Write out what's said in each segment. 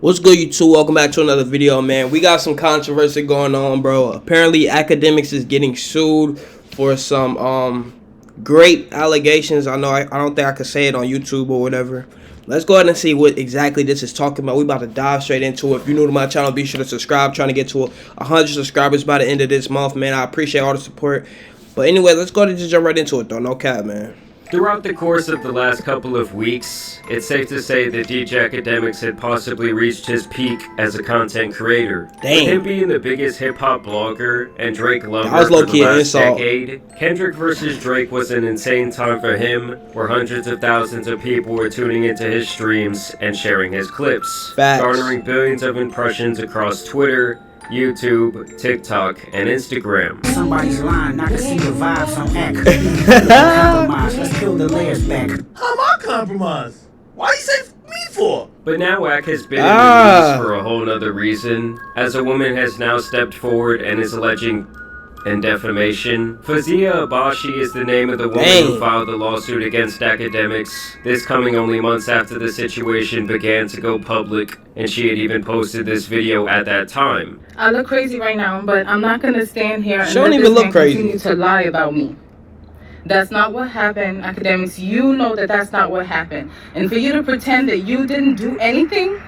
What's good, you two? Welcome back to another video, man. We got some controversy going on, bro. Apparently, Akademiks is getting sued for some great allegations. I don't think I could say it on YouTube or whatever. Let's go ahead and see what exactly this is talking about. We about to dive straight into it. If you're new to my channel, be sure to subscribe. Trying to get to 100 subscribers by the end of this month, man. I appreciate all the support. But anyway, let's go ahead and just jump right into it, though. No cap, man. Throughout the course of the last couple of weeks, it's safe to say that DJ Akademiks had possibly reached his peak as a content creator. Damn. With him being the biggest hip-hop blogger and Drake lover That was for the low-key an last insult. decade, Kendrick vs. Drake was an insane time for him, where hundreds of thousands of people were tuning into his streams and sharing his clips, Facts. garnering billions of impressions across Twitter, YouTube, TikTok, and Instagram. Somebody's lying, I can see the vibes on compromise. Let's peel the layers back. How am I compromised? Why you say me for? But now Ak has been in the news for a whole nother reason, as a woman has now stepped forward and is alleging defamation. Fazia Abashi is the name of the woman who filed the lawsuit against Akademiks, this coming only months after the situation began to go public, and she had even posted this video at that time. I look crazy right now, but I'm not going to stand here and She don't let even this look man crazy. continue to lie about me. That's not what happened, Akademiks. You know that that's not what happened. And for you to pretend that you didn't do anything,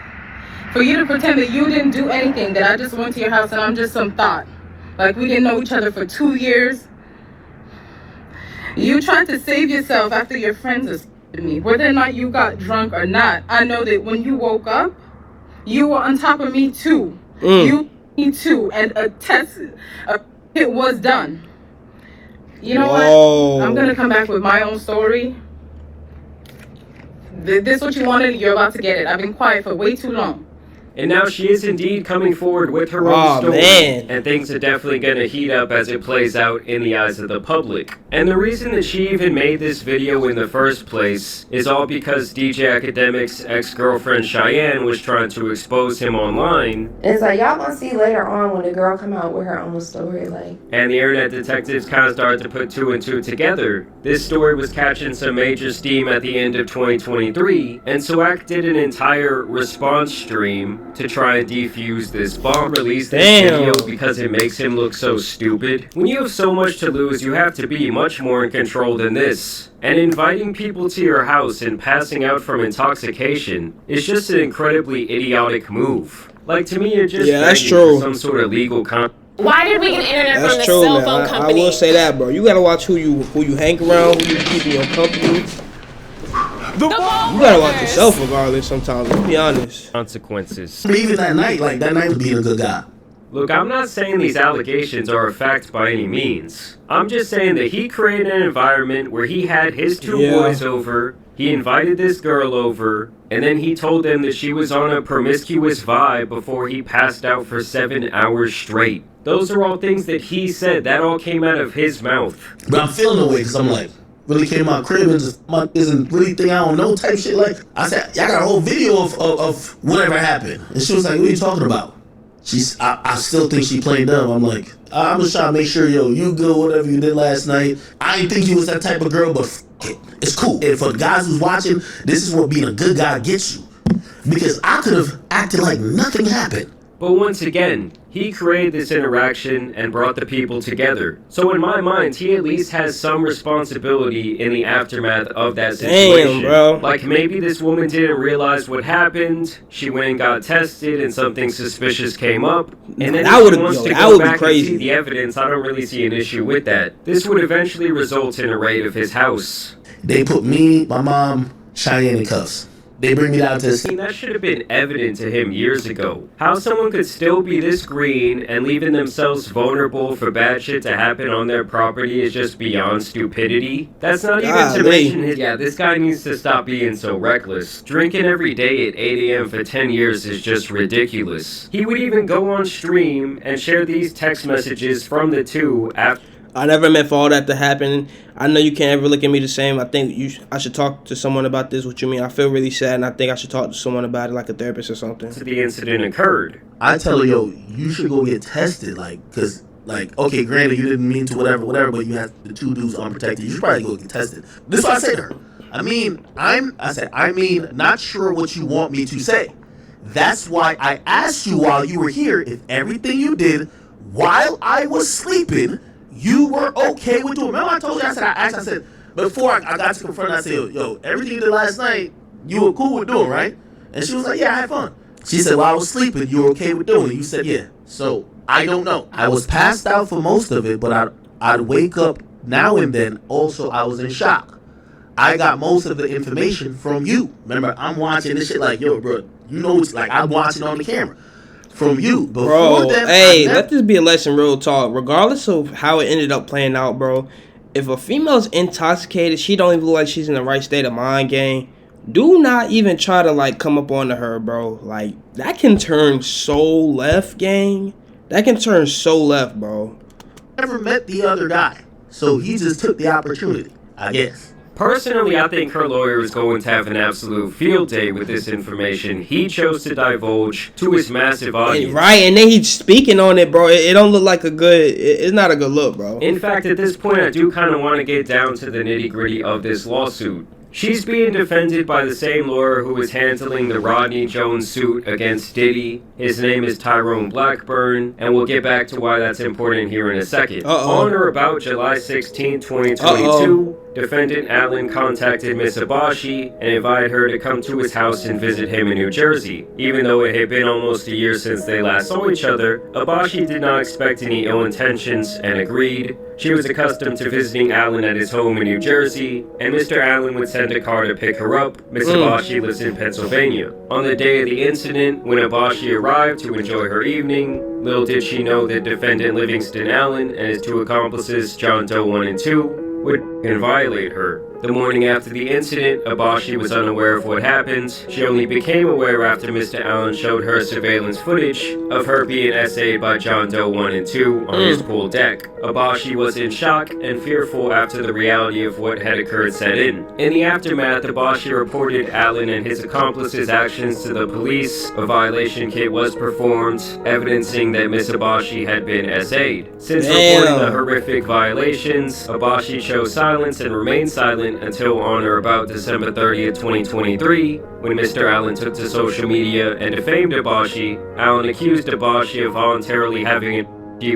that I just went to your house and I'm just some thought, like we didn't know each other for 2 years. You tried to save yourself after your friends assaulted me. Whether or not you got drunk or not, I know that when you woke up, you were on top of me too. Me too, and it was done. You know what? I'm gonna come back with my own story. This what you wanted, you're about to get it. I've been quiet for way too long. And now she is indeed coming forward with her own story, and things are definitely going to heat up as it plays out in the eyes of the public. And the reason that she even made this video in the first place is all because DJ Akademiks' ex-girlfriend Cheyenne was trying to expose him online. It's like, y'all gonna see later on when the girl come out with her own story, like. And the internet detectives kind of started to put two and two together. This story was catching some major steam at the end of 2023, and so Ak did an entire response stream to try and defuse this bomb. Release this video because it makes him look so stupid. When you have so much to lose, you have to be much more in control than this. And inviting people to your house and passing out from intoxication is just an incredibly idiotic move. Like, to me, you're just begging for some sort of legal Why did we get internet That's from the true, cell man. phone company? I will say that, bro. You gotta watch who you hang around, who you keep in your company. You gotta watch yourself regardless sometimes, let's be honest. Consequences. But even that night was being a good guy. Look, I'm not saying these allegations are a fact by any means. I'm just saying that he created an environment where he had his two boys over, he invited this girl over, and then he told them that she was on a promiscuous vibe before he passed out for 7 hours straight. Those are all things that he said. That all came out of his mouth. But I'm feeling the way because I'm like, really came out crib and just isn't really think I don't know type shit. Like I said, y'all got a whole video of whatever happened, and she was like, "What are you talking about?" I still think she played dumb. I'm like, I'm just trying to make sure, you good, whatever you did last night. I didn't think you was that type of girl, but it's cool. And for the guys who's watching, this is what being a good guy gets you. Because I could have acted like nothing happened. But once again, he created this interaction and brought the people together. So in my mind, he at least has some responsibility in the aftermath of that situation. Damn, bro. Like, maybe this woman didn't realize what happened, she went and got tested and something suspicious came up, and then that she wants to go back and see the evidence. I don't really see an issue with that. This would eventually result in a raid of his house. They put me, my mom, Cheyenne in cuffs. They bring me down to this. That should have been evident to him years ago. How someone could still be this green and leaving themselves vulnerable for bad shit to happen on their property is just beyond stupidity. That's not even to mention his... Yeah, this guy needs to stop being so reckless. Drinking every day at 8 a.m. for 10 years is just ridiculous. He would even go on stream and share these text messages from the two after... I never meant for all that to happen. I know you can't ever look at me the same. I think I should talk to someone about this. What you mean? I feel really sad, and I think I should talk to someone about it, like a therapist or something. The incident occurred. I tell her, you should go get tested, because, okay, granted, you didn't mean to whatever, but you had the two dudes unprotected. You should probably go get tested. This is what I said to her. I mean, not sure what you want me to say. That's why I asked you while you were here if everything you did while I was sleeping, you were okay with doing. Remember I told you, I said, before I got to confront, I said, yo, everything you did last night, you were cool with doing, right? And she was like, yeah, I had fun. She said, while I was sleeping, you were okay with doing it. You said, yeah. So, I don't know. I was passed out for most of it, but I'd wake up now and then. Also, I was in shock. I got most of the information from you. Remember, I'm watching this shit like, yo, bro, you know, it's like I'm watching on the camera. From you. Bro, let this be a lesson, real talk. Regardless of how it ended up playing out, bro, if a female's intoxicated, she don't even look like she's in the right state of mind, gang, do not even try to, like, come up onto her, bro. Like, that can turn so left, gang. That can turn so left, bro. Never met the other guy, so he just took the opportunity, I guess. Personally, I think her lawyer is going to have an absolute field day with this information he chose to divulge to his massive audience. Right, and then he's speaking on it, bro. It don't look like a good... It's not a good look, bro. In fact, at this point, I do kind of want to get down to the nitty-gritty of this lawsuit. She's being defended by the same lawyer who was handling the Rodney Jones suit against Diddy. His name is Tyrone Blackburn, and we'll get back to why that's important here in a second. On or about July 16, 2022, defendant Allen contacted Miss Abashi and invited her to come to his house and visit him in New Jersey. Even though it had been almost a year since they last saw each other, Abashi did not expect any ill intentions and agreed. She was accustomed to visiting Allen at his home in New Jersey, and Mr. Allen would send a car to pick her up. Miss Abashi lives in Pennsylvania. On the day of the incident, when Abashi arrived to enjoy her evening, little did she know that defendant Livingston Allen and his two accomplices, John Doe 1 and 2, would violate her. The morning after the incident, Abashi was unaware of what happened. She only became aware after Mr. Allen showed her surveillance footage of her being essayed by John Doe 1 and 2 on his pool deck. Abashi was in shock and fearful after the reality of what had occurred set in. In the aftermath, Abashi reported Allen and his accomplices' actions to the police. A violation kit was performed, evidencing that Miss Abashi had been essayed. Since reporting the horrific violations, Abashi chose silence and remained silent until on or about December 30th, 2023, when Mr. Allen took to social media and defamed Abashi. Allen accused Abashi of voluntarily having an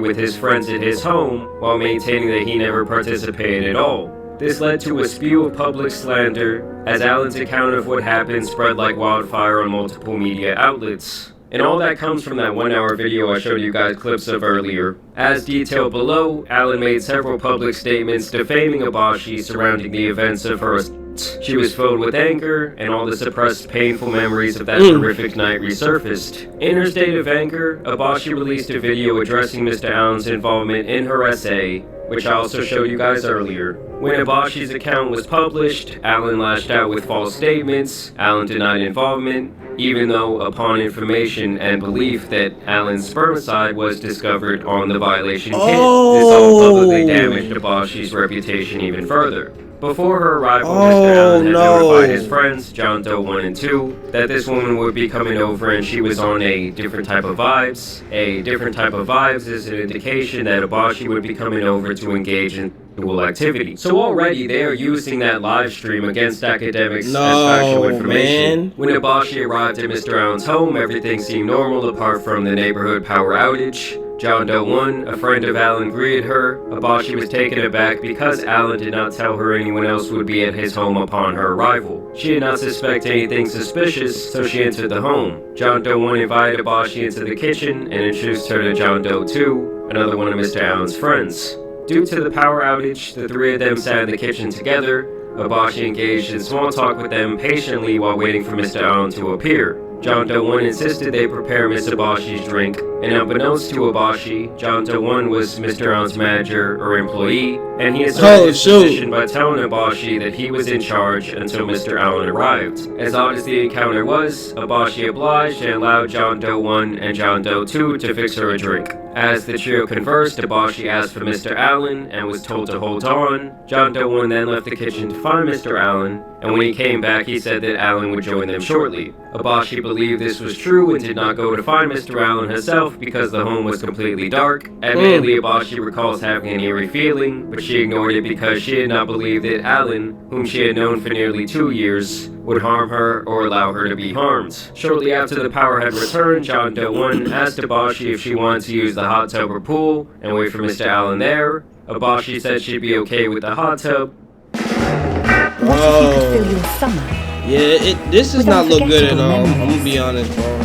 with his friends at his home, while maintaining that he never participated at all. This led to a spew of public slander, as Allen's account of what happened spread like wildfire on multiple media outlets. And all that comes from that 1-hour video I showed you guys clips of earlier. As detailed below, Allen made several public statements defaming Abashi surrounding the events of her assault. She was filled with anger, and all the suppressed painful memories of that horrific night resurfaced. In her state of anger, Abashi released a video addressing Mr. Allen's involvement in her essay, which I also showed you guys earlier. When Abashi's account was published, Allen lashed out with false statements. Allen denied involvement, even though upon information and belief that Allen's spermicide was discovered on the violation kit, this all publicly damaged Abashi's reputation even further. Before her arrival, Mr. Allen had notified his friends, John Doe 1 and 2, that this woman would be coming over and she was on a different type of vibes. A different type of vibes is an indication that Abashi would be coming over to engage in sexual activity. So already they are using that live stream against Akademiks as factual information. Man. When Abashi arrived at Mr. Allen's home, everything seemed normal apart from the neighborhood power outage. John Doe 1, a friend of Allen, greeted her. Abashi was taken aback because Allen did not tell her anyone else would be at his home upon her arrival. She did not suspect anything suspicious, so she entered the home. John Doe 1 invited Abashi into the kitchen and introduced her to John Doe 2, another one of Mr. Allen's friends. Due to the power outage, the three of them sat in the kitchen together. Abashi engaged in small talk with them patiently while waiting for Mr. Allen to appear. John Doe 1 insisted they prepare Miss Abashi's drink, and unbeknownst to Abashi, John Doe 1 was Mr. Allen's manager or employee, and he asserted his position by telling Abashi that he was in charge until Mr. Allen arrived. As odd as the encounter was, Abashi obliged and allowed John Doe 1 and John Doe 2 to fix her a drink. As the trio conversed, Abashi asked for Mr. Allen and was told to hold on. John Doe 1 then left the kitchen to find Mr. Allen, and when he came back he said that Allen would join them shortly. Abashi believed this was true and did not go to find Mr. Allen herself because the home was completely dark. Admittedly, Abashi recalls having an eerie feeling, but she ignored it because she did not believe that Allen, whom she had known for nearly 2 years, would harm her or allow her to be harmed. Shortly after the power had returned, John Doe 1 asked Abashi if she wanted to use the hot tub or pool and wait for Mr. Allen there. Abashi said she'd be okay with the hot tub. What if you could fill your summer? Yeah, this does not look good at all. I'm gonna be honest, bro.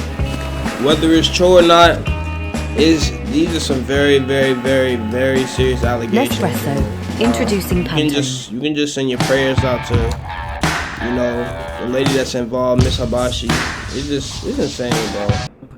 Whether it's true or not, these are some very, very, very, very serious allegations. Nespresso, introducing Pantone. You can just send your prayers out to, the lady that's involved, Miss Habashi. It's insane, bro.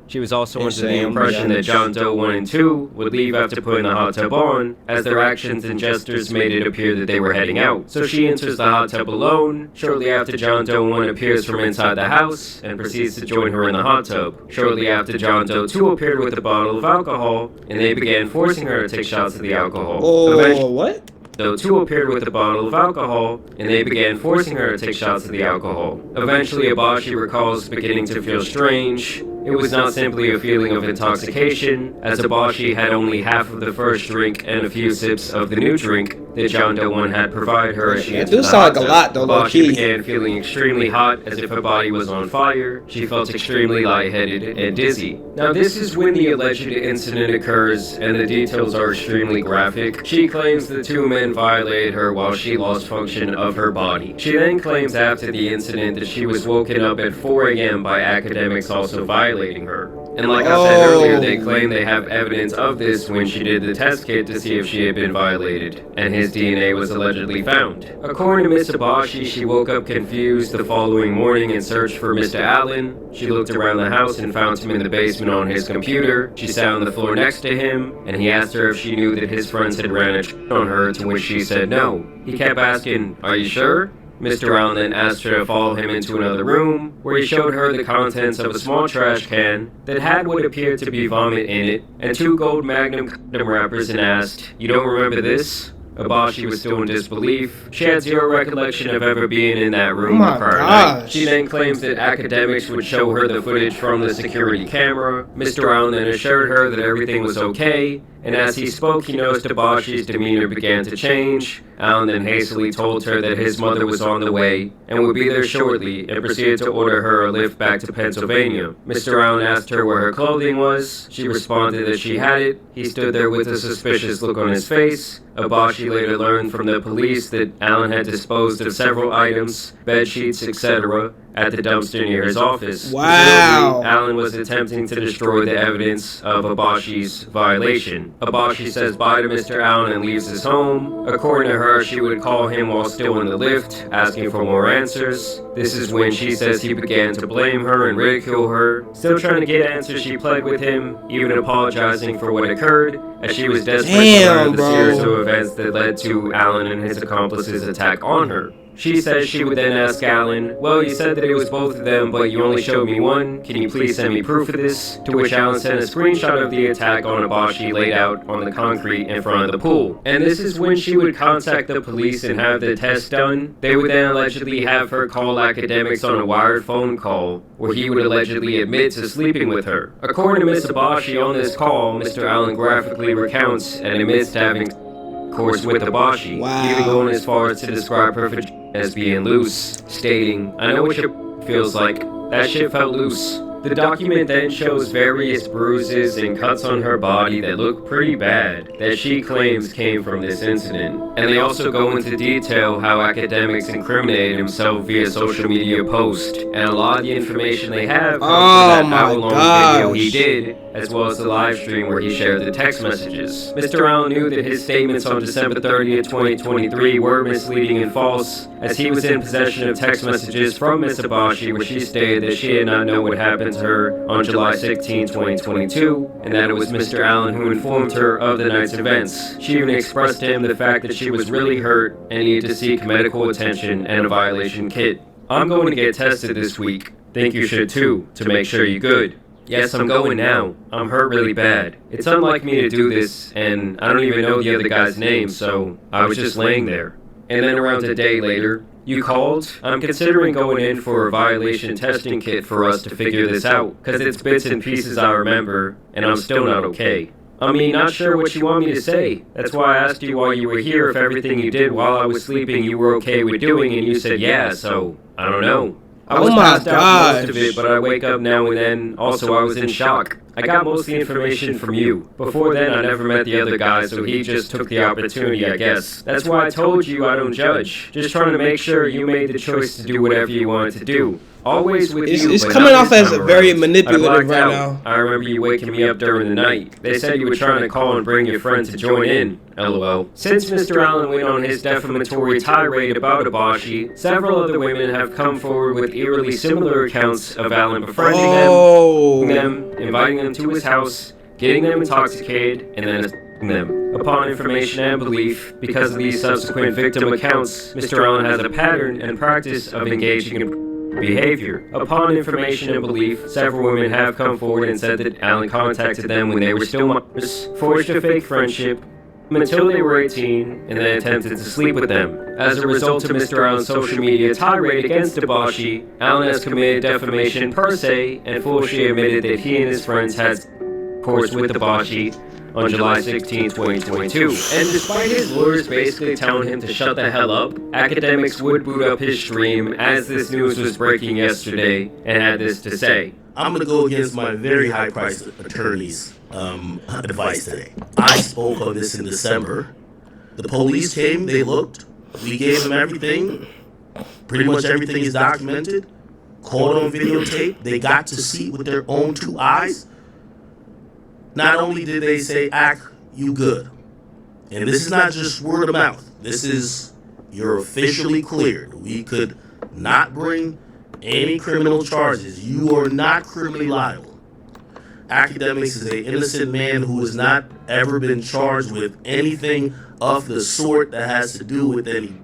She was also under the impression that John Doe 1 and 2 would leave after putting the hot tub on, as their actions and gestures made it appear that they were heading out. So she enters the hot tub alone. Shortly after, John Doe 1 appears from inside the house and proceeds to join her in the hot tub. Shortly after, John Doe 2 appeared with a bottle of alcohol, and they began forcing her to take shots of the alcohol. Oh, what? Doe 2 appeared with a bottle of alcohol, and they began forcing her to take shots of the alcohol. Eventually, Abashi recalls beginning to feel strange. It was not simply a feeling of intoxication, as Abashi had only half of the first drink and a few sips of the new drink that John Doe 1 had provided her as she entered the hot tub. Sound like a lot, though, Abashi began feeling extremely hot, as if her body was on fire. She felt extremely lightheaded and dizzy. Now, this is when the alleged incident occurs, and the details are extremely graphic. She claims the two men violated her while she lost function of her body. She then claims after the incident that she was woken up at 4 a.m. by academics also violating her. And like I said earlier, they claim they have evidence of this when she did the test kit to see if she had been violated, and his DNA was allegedly found. According to Miss Abashi, she woke up confused the following morning and searched for Mr. Allen. She looked around the house and found him in the basement on his computer. She sat on the floor next to him, and he asked her if she knew that his friends had ran on her, to which she said no. He kept asking, "Are you sure?" Mr. Allen then asked her to follow him into another room, where he showed her the contents of a small trash can that had what appeared to be vomit in it, and 2 gold Magnum condom wrappers, and asked, "You don't remember this?" Abashi was still in disbelief. She had zero recollection of ever being in that room the prior night. She then claims that academics would show her the footage from the security camera. Mr. Allen then assured her that everything was okay, and as he spoke, he noticed Abashi's demeanor began to change. Allen then hastily told her that his mother was on the way and would be there shortly, and proceeded to order her a lift back to Pennsylvania. Mr. Allen asked her where her clothing was. She responded that she had it. He stood there with a suspicious look on his face. Abashi later learned from the police that Allen had disposed of several items, bed sheets, etc., at the dumpster near his office. Wow. Presumably, Allen was attempting to destroy the evidence of Abashi's violation. Abashi says bye to Mr. Allen and leaves his home. According to her, she would call him while still in the lift, asking for more answers. This is when she says he began to blame her and ridicule her. Still trying to get answers, she pled with him, even apologizing for what occurred, as she was desperate to learn the series of events that led to Allen and his accomplices' attack on her. She says she would then ask Allen, "Well, you said that it was both of them, but you only showed me one. Can you please send me proof of this?" To which Allen sent a screenshot of the attack on Abashi laid out on the concrete in front of the pool. And this is when she would contact the police and have the test done. They would then allegedly have her call academics on a wired phone call, where he would allegedly admit to sleeping with her. According to Miss Abashi, on this call, Mr. Allen graphically recounts and admits to having course with Abashi, even going as far as to describe her as being loose, stating, "I know what your feels like. That shit felt loose." The document then shows various bruises and cuts on her body that look pretty bad that she claims came from this incident. And they also go into detail how academics incriminated himself via social media post, and a lot of the information they have comes from that hour-long video he did, as well as the live stream where he shared the text messages. Mr. Allen knew that his statements on December 30th, 2023 were misleading and false, as he was in possession of text messages from Miss Abashi where she stated that she did not know what happened to her on July 16, 2022, and that it was Mr. Allen who informed her of the night's events. She even expressed to him the fact that she was really hurt and needed to seek medical attention and a violation kit. "I'm going to get tested this week. Think you should too, to make sure you're good." "Yes, I'm going now. I'm hurt really bad. It's unlike me to do this, and I don't even know the other guy's name, so I was just laying there." And then around a day later, "You called? I'm considering going in for a violation testing kit for us to figure this out, because it's bits and pieces I remember, and I'm still not okay. I mean, not sure what you want me to say. That's why I asked you while you were here if everything you did while I was sleeping you were okay with doing, and you said yeah, so I don't know." I was Oh my passed out most of gosh. it, but I wake up now and then. Also, I was in shock. I got most of the information from you. Before then, I never met the other guy, so he just took the opportunity, I guess. That's why I told you I don't judge. Just trying to make sure you made the choice to do whatever you wanted to do. Always with you, It's but coming not off this as time very around. manipulative I blacked right out. now. I remember you waking me up during the night. They said you were trying to call and bring your friend to join in. LOL. Since Mr. Allen went on his defamatory tirade about Abashi, several other women have come forward with eerily similar accounts of Allen befriending them, inviting them to his house, getting them intoxicated, and then assaulting them. Upon information and belief, because of these subsequent victim accounts, Mr. Allen has a pattern and practice of engaging in behavior. Upon information and belief, several women have come forward and said that Allen contacted them when they were still minors, forged a fake friendship until they were 18, and then attempted to sleep with them. As a result of Mr. Allen's social media tirade against Abashi, Allen has committed defamation per se and foolishly admitted that he and his friends had course with Abashi on July 16, 2022. And despite his lawyers basically telling him to shut the hell up, Akademiks would boot up his stream as this news was breaking yesterday and had this to say. I'm going to go against my very high-priced attorney's advice today. I spoke on this in December. The police came, they looked, we gave them everything. Pretty much everything is documented, caught on videotape. They got to see it with their own two eyes. Not only did they say, "Act, you good," and this is not just word of mouth. This is, you're officially cleared. We could not bring any criminal charges. You are not criminally liable. Akademiks is an innocent man who has not ever been charged with anything of the sort that has to do with any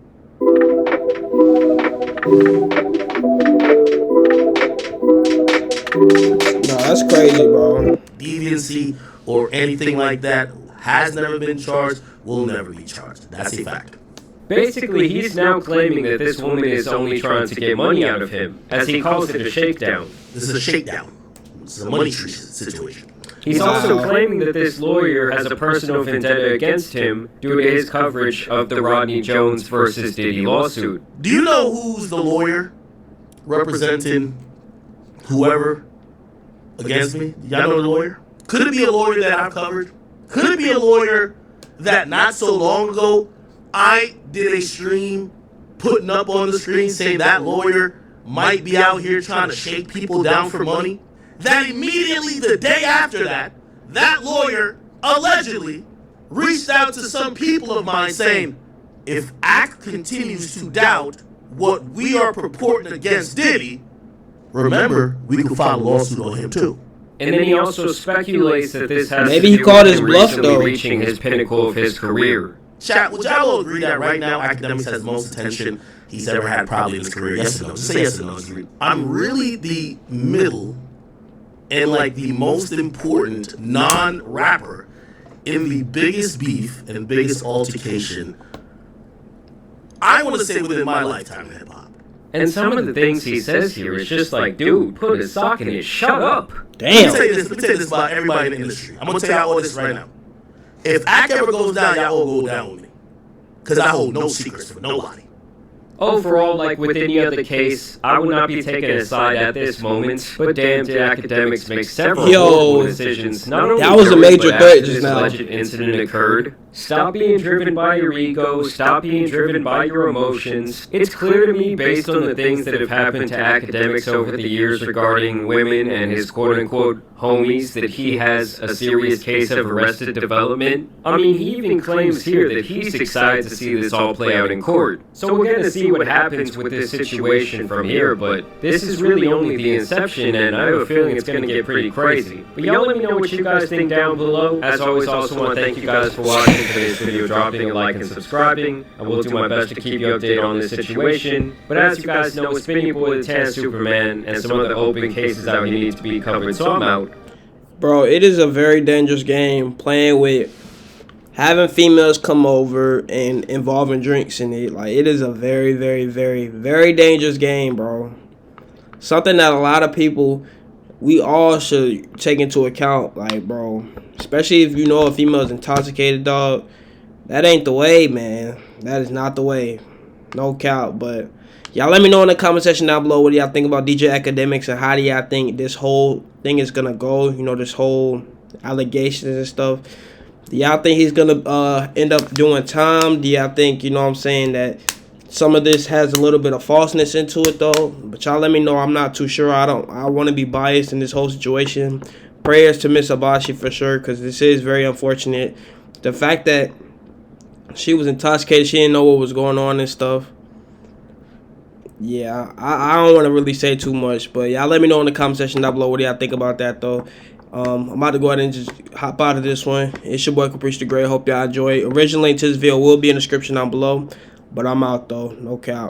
No, that's crazy, bro. deviancy or anything like that. Has never been charged, will never be charged. That's a fact. Basically, he's now claiming that this woman is only trying to get money out of him, as he calls it a shakedown. This is a shakedown. This is a money tree situation. He's also claiming that this lawyer has a personal vendetta against him due to his coverage of the Rodney Jones versus Diddy lawsuit. Do you know who's the lawyer representing whoever against me? Y'all know the lawyer? Could it be a lawyer that I've covered? Could it be a lawyer that not so long ago I did a stream putting up on the screen saying that lawyer might be out here trying to shake people down for money? That immediately the day after that, that lawyer allegedly reached out to some people of mine saying, if ACT continues to doubt what we are purporting against Diddy, remember, we could file a lawsuit on him too. And then he also speculates that this has Maybe to he do called with his him bluff, recently though. reaching his pinnacle of his career. Chat, would y'all all agree that right now Akademiks has the most attention he's ever had probably in his career? Yes or no? Just say yes or no. I'm really the middle and like the most important non-rapper in the biggest beef and biggest altercation, I want to say, within my lifetime in hip-hop. And some of the things he says here is just like, dude, put a sock in it, shut up. Damn. Let me tell you this about everybody in the industry. I'm going to tell y'all all this right now. If ACT ever goes down, y'all all go down with me. Because I hold no secrets from nobody. Overall, like with any other case, I would not be taking a side at this moment, but damn did Akademiks make several horrible decisions. Not only that was a during, major but threat after just this now. alleged incident occurred. Stop being driven by your ego, stop being driven by your emotions. It's clear to me, based on the things that have happened to Akademiks over the years regarding women and his quote-unquote homies, that he has a serious case of arrested development. I mean, he even claims here that he's excited to see this all play out in court. So we're gonna see what happens with this situation from here, but this is really only the inception, and I have a feeling it's gonna get pretty crazy. But y'all let me know what you guys think down below. As always, also want to thank you guys for watching today's video, dropping a like and subscribing. I will do my best to keep you updated on this situation. But as you guys know, it's been your boy the Tan Superman, and some other open cases out here need to be covered, so I'm out. Bro, it is a very dangerous game playing with having females come over and involving drinks in it. Like, it is a very, very, very, very dangerous game, bro. Something that a lot of people, we all should take into account. Like, bro, especially if you know a female's intoxicated, dog. That ain't the way, man. That is not the way. No cap. But Y'all let me know in the comment section down below what do y'all think about DJ Akademiks and how do y'all think this whole thing is gonna go. You know, this whole allegations and stuff. Do y'all think he's gonna end up doing time? Do y'all think, you know what I'm saying, that some of this has a little bit of falseness into it though? But y'all let me know. I'm not too sure. I want to be biased in this whole situation. Prayers to Miss Abashi for sure, because this is very unfortunate. The fact that she was intoxicated, she didn't know what was going on and stuff. Yeah, I don't want to really say too much, but y'all let me know in the comment section down below what do y'all think about that though. I'm about to go ahead and just hop out of this one. It's your boy Caprice the Great. Hope y'all enjoy. Original link to this video will be in the description down below, but I'm out though. No cap.